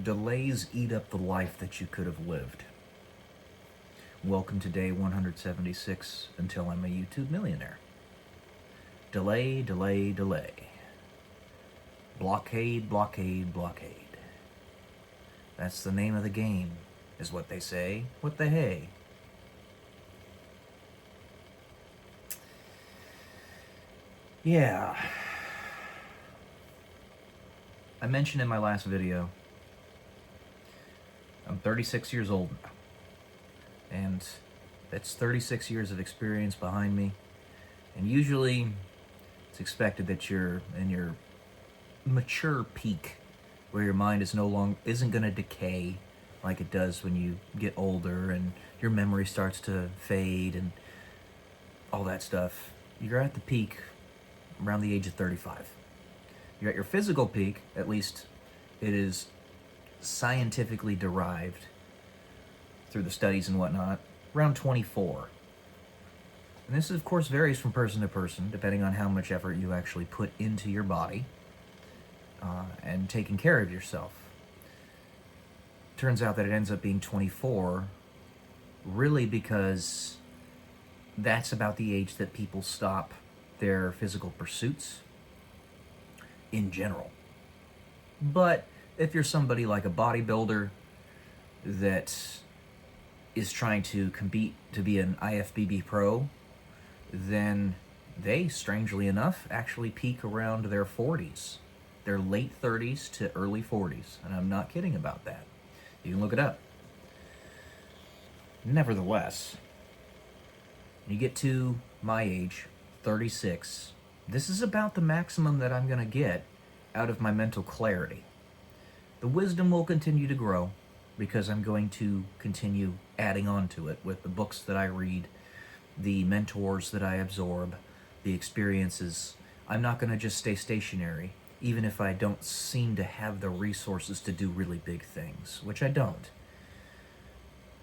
Delays eat up the life that you could have lived. Welcome to day 176 until I'm a YouTube millionaire. Delay, delay, delay. Blockade, blockade, blockade. That's the name of the game, is what they say. What the hey? Yeah. I mentioned in my last video, I'm 36 years old now. And that's 36 years of experience behind me. And usually, it's expected that you're in your mature peak, where your mind isn't going to decay like it does when you get older and your memory starts to fade and all that stuff. You're at the peak around the age of 35. You're at your physical peak, at least it is scientifically derived through the studies and whatnot, around 24. And this, of course, varies from person to person, depending on how much effort you actually put into your body and taking care of yourself. Turns out that it ends up being 24, really because that's about the age that people stop their physical pursuits in general. But if you're somebody like a bodybuilder that is trying to compete to be an IFBB pro, then they, strangely enough, actually peak around their 40s. Their late 30s to early 40s. And I'm not kidding about that. You can look it up. Nevertheless, when you get to my age, 36, this is about the maximum that I'm going to get out of my mental clarity. The wisdom will continue to grow, because I'm going to continue adding on to it with the books that I read, the mentors that I absorb, the experiences. I'm not going to just stay stationary, even if I don't seem to have the resources to do really big things, which I don't.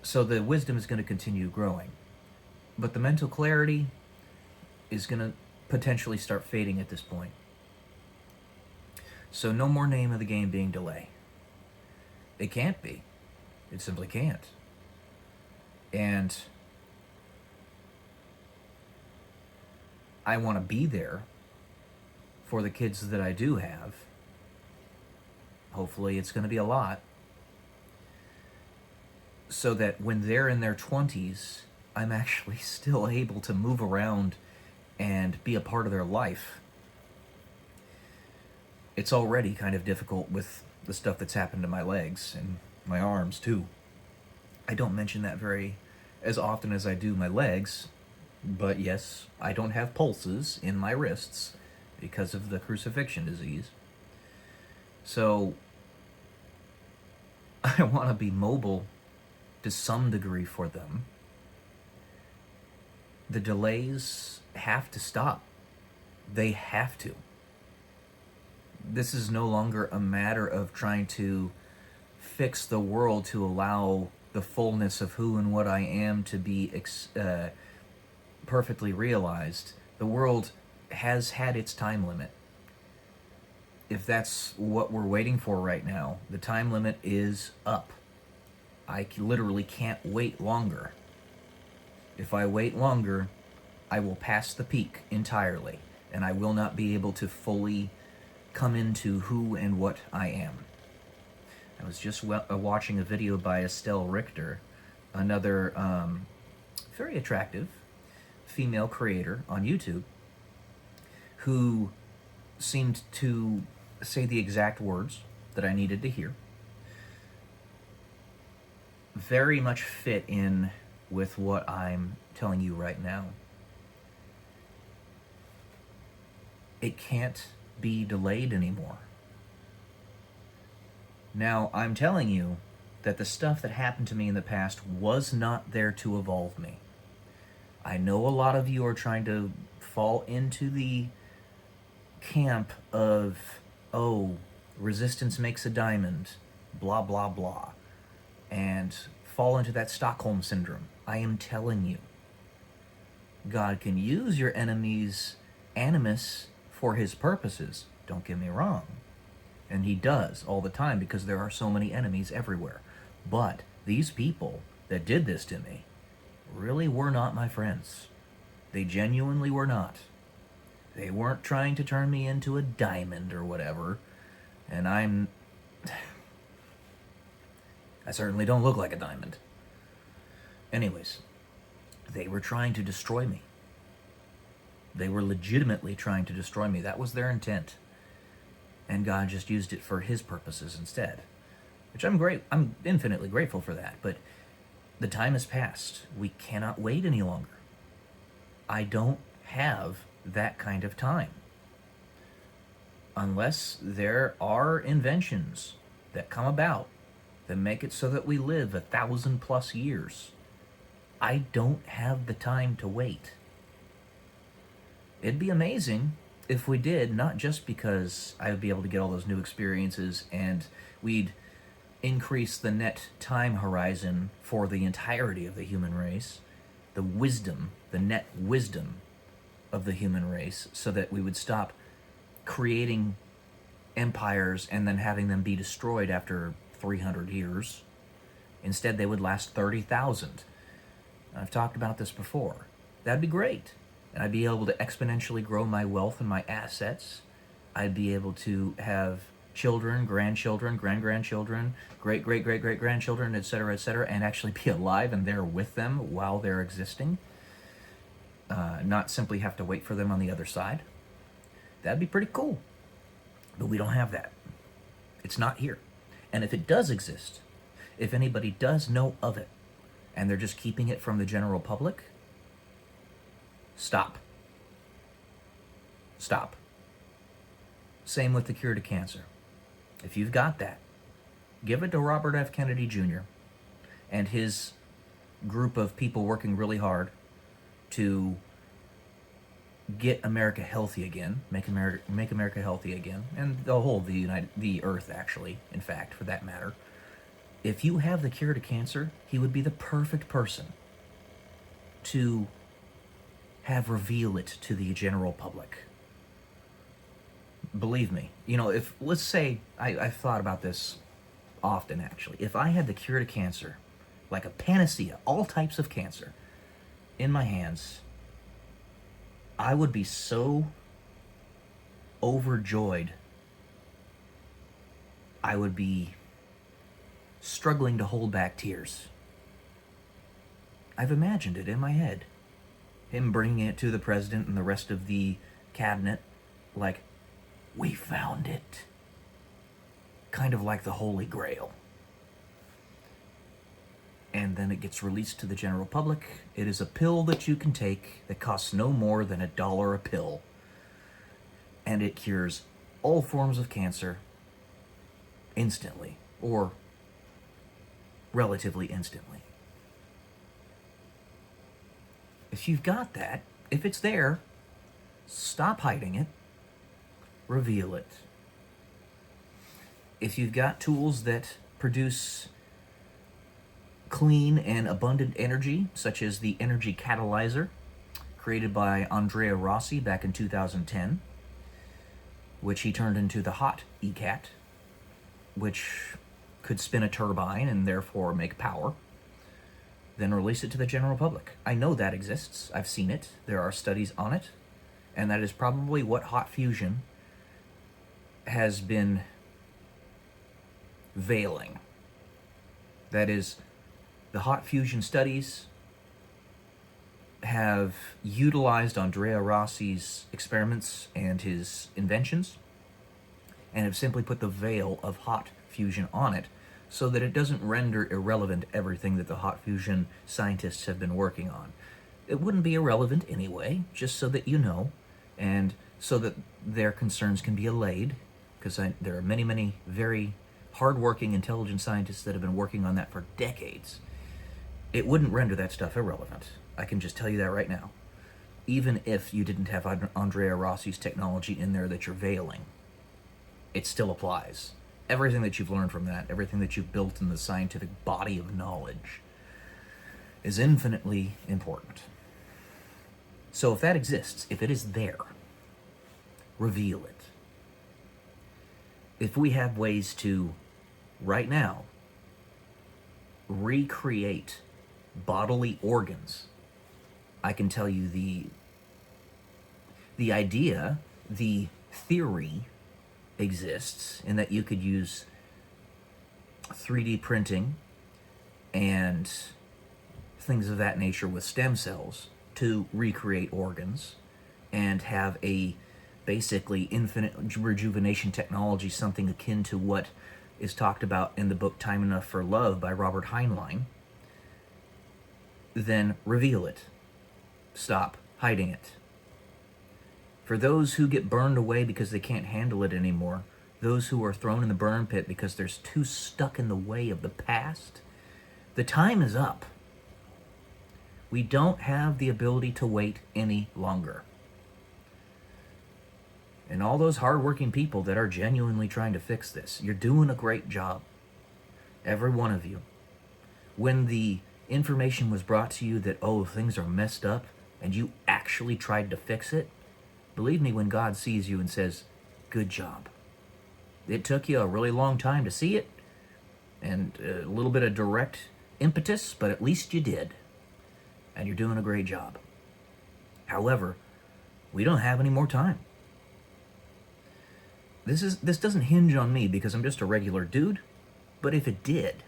So the wisdom is going to continue growing. But the mental clarity is going to potentially start fading at this point. So no more name of the game being delay. It can't be. It simply can't. And I want to be there for the kids that I do have. Hopefully it's going to be a lot. So that when they're in their 20s, I'm actually still able to move around and be a part of their life. It's already kind of difficult with the stuff that's happened to my legs and my arms too. I don't mention that as often as I do my legs, but yes, I don't have pulses in my wrists because of the crucifixion disease. So I want to be mobile to some degree for them. The delays have to stop. They have to. This is no longer a matter of trying to fix the world to allow the fullness of who and what I am to be perfectly realized. The world has had its time limit. If that's what we're waiting for right now, the time limit is up. I literally can't wait longer. If I wait longer, I will pass the peak entirely, and I will not be able to fully come into who and what I am. I was just watching a video by Estelle Richter, another very attractive female creator on YouTube, who seemed to say the exact words that I needed to hear. Very much fit in with what I'm telling you right now. It can't be delayed anymore. Now, I'm telling you that the stuff that happened to me in the past was not there to evolve me. I know a lot of you are trying to fall into the camp of, oh, resistance makes a diamond, blah, blah, blah, and fall into that Stockholm syndrome. I am telling you, God can use your enemy's animus for his purposes. Don't get me wrong. And he does all the time because there are so many enemies everywhere. But these people that did this to me really were not my friends. They genuinely were not. They weren't trying to turn me into a diamond or whatever. And I certainly don't look like a diamond. Anyways, they were trying to destroy me. They were legitimately trying to destroy me. That was their intent. And God just used it for his purposes instead. Which I'm infinitely grateful for that. But the time has passed. We cannot wait any longer. I don't have that kind of time. Unless there are inventions that come about that make it so that we live 1,000+ years. I don't have the time to wait. It'd be amazing if we did, not just because I would be able to get all those new experiences and we'd increase the net time horizon for the entirety of the human race, the net wisdom of the human race, so that we would stop creating empires and then having them be destroyed after 300 years. Instead, they would last 30,000. I've talked about this before. That'd be great. And I'd be able to exponentially grow my wealth and my assets. I'd be able to have children, grandchildren, great-great-great-great-grandchildren, etc., and actually be alive and there with them while they're existing. Not simply have to wait for them on the other side. That'd be pretty cool. But we don't have that. It's not here. And if it does exist, if anybody does know of it, and they're just keeping it from the general public, stop. Stop. Same with the cure to cancer. If you've got that, give it to Robert F. Kennedy Jr. and his group of people working really hard to get America healthy again, make America healthy again, and the Earth, actually, in fact, for that matter. If you have the cure to cancer, he would be the perfect person to have reveal it to the general public. Believe me, if, let's say, I've thought about this often, actually. If I had the cure to cancer, like a panacea, all types of cancer, in my hands, I would be so overjoyed. I would be struggling to hold back tears. I've imagined it in my head. Him bringing it to the president and the rest of the cabinet, like, we found it. Kind of like the Holy Grail. And then it gets released to the general public. It is a pill that you can take that costs no more than $1 a pill. And it cures all forms of cancer instantly, or relatively instantly. If you've got that, if it's there, stop hiding it. Reveal it. If you've got tools that produce clean and abundant energy, such as the energy catalyzer, created by Andrea Rossi back in 2010, which he turned into the hot ECAT, which could spin a turbine and therefore make power, then release it to the general public. I know that exists. I've seen it. There are studies on it. And that is probably what hot fusion has been veiling. That is, the hot fusion studies have utilized Andrea Rossi's experiments and his inventions, and have simply put the veil of hot fusion on it so that it doesn't render irrelevant everything that the hot fusion scientists have been working on. It wouldn't be irrelevant anyway, just so that you know, and so that their concerns can be allayed, because there are many, many very hardworking, intelligent scientists that have been working on that for decades. It wouldn't render that stuff irrelevant. I can just tell you that right now. Even if you didn't have Andrea Rossi's technology in there that you're veiling, it still applies. Everything that you've learned from that, everything that you've built in the scientific body of knowledge, is infinitely important. So if that exists, if it is there, reveal it. if we have ways to, right now, recreate bodily organs, I can tell you the idea, the theory exists in that you could use 3D printing and things of that nature with stem cells to recreate organs and have a basically infinite rejuvenation technology, something akin to what is talked about in the book Time Enough for Love by Robert Heinlein, then reveal it. Stop hiding it. For those who get burned away because they can't handle it anymore, those who are thrown in the burn pit because they're too stuck in the way of the past, the time is up. We don't have the ability to wait any longer. And all those hardworking people that are genuinely trying to fix this, you're doing a great job. Every one of you. When the information was brought to you that, oh, things are messed up, and you actually tried to fix it, believe me, when God sees you and says, good job. It took you a really long time to see it, and a little bit of direct impetus, but at least you did. And you're doing a great job. However, we don't have any more time. This doesn't hinge on me because I'm just a regular dude, but if it did,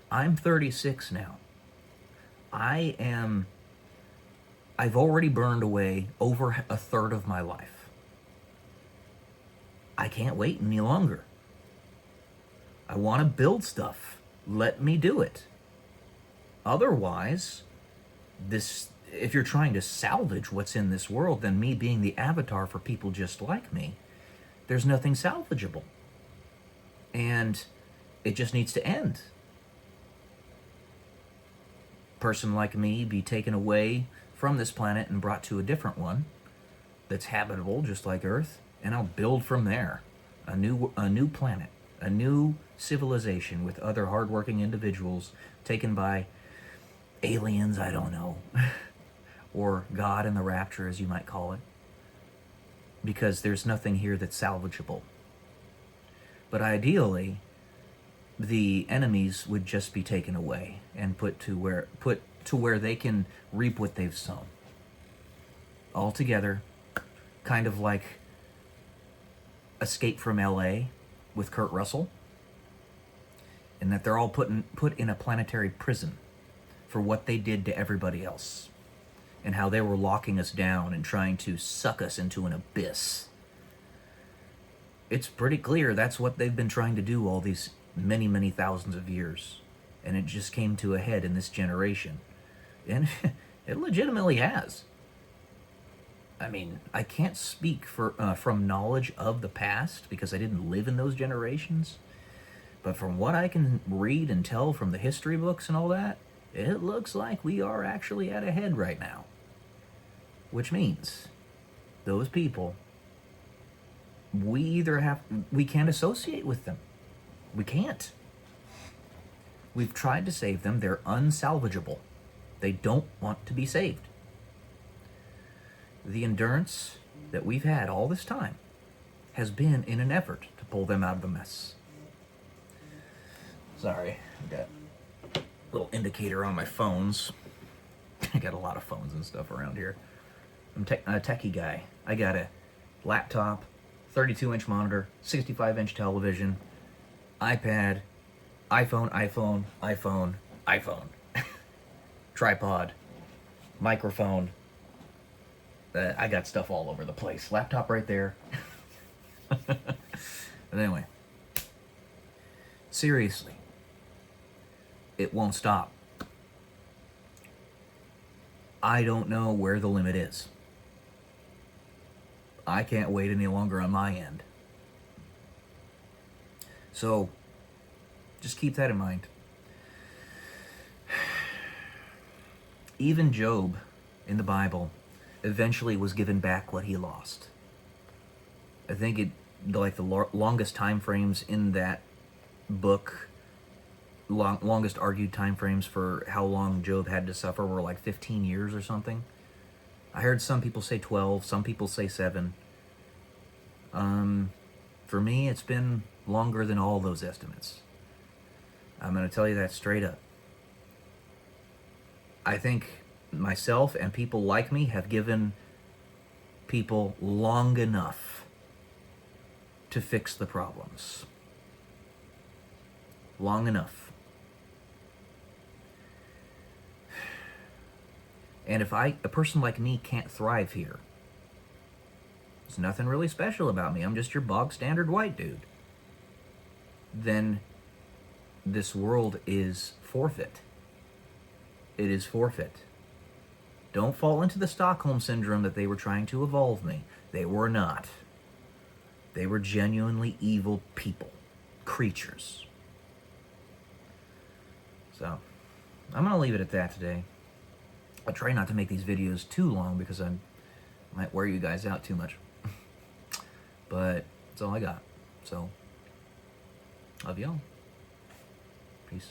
I'm 36 now. I've already burned away over a third of my life. I can't wait any longer. I want to build stuff. Let me do it. Otherwise, if you're trying to salvage what's in this world, then me being the avatar for people just like me, there's nothing salvageable. And it just needs to end. Person like me be taken away from this planet and brought to a different one that's habitable, just like Earth, and I'll build from there a new planet, a new civilization with other hardworking individuals taken by aliens, I don't know, or God in the rapture, as you might call it, because there's nothing here that's salvageable. But ideally, the enemies would just be taken away and put to where they can reap what they've sown. All together, kind of like Escape from LA with Kurt Russell, and that they're all put in a planetary prison for what they did to everybody else, and how they were locking us down and trying to suck us into an abyss. It's pretty clear that's what they've been trying to do all these many, many thousands of years, and it just came to a head in this generation, and it legitimately has. I mean, I can't speak from knowledge of the past because I didn't live in those generations, but from what I can read and tell from the history books and all that, it looks like we are actually at a head right now. Which means those people, we can't associate with them. We can't. We've tried to save them. They're unsalvageable. They don't want to be saved. The endurance that we've had all this time has been in an effort to pull them out of the mess. Sorry, I got a little indicator on my phones. I got a lot of phones and stuff around here. I'm a techie guy. I got a laptop, 32-inch monitor, 65-inch television, iPad, iPhone, tripod, microphone. I got stuff all over the place. Laptop right there. But anyway, seriously, it won't stop. I don't know where the limit is. I can't wait any longer on my end. So, just keep that in mind. Even Job in the Bible eventually was given back what he lost. I think the longest time frames in that book, longest argued time frames for how long Job had to suffer were like 15 years or something. I heard some people say 12, some people say 7. For me, it's been longer than all those estimates. I'm going to tell you that straight up. I think myself and people like me have given people long enough to fix the problems. Long enough. And if a person like me can't thrive here, there's nothing really special about me, I'm just your bog standard white dude, then this world is forfeit. It is forfeit. Don't fall into the Stockholm Syndrome that they were trying to evolve me. They were not. They were genuinely evil people. Creatures. So, I'm going to leave it at that today. I try not to make these videos too long because I might wear you guys out too much. But that's all I got. So, love y'all. Peace.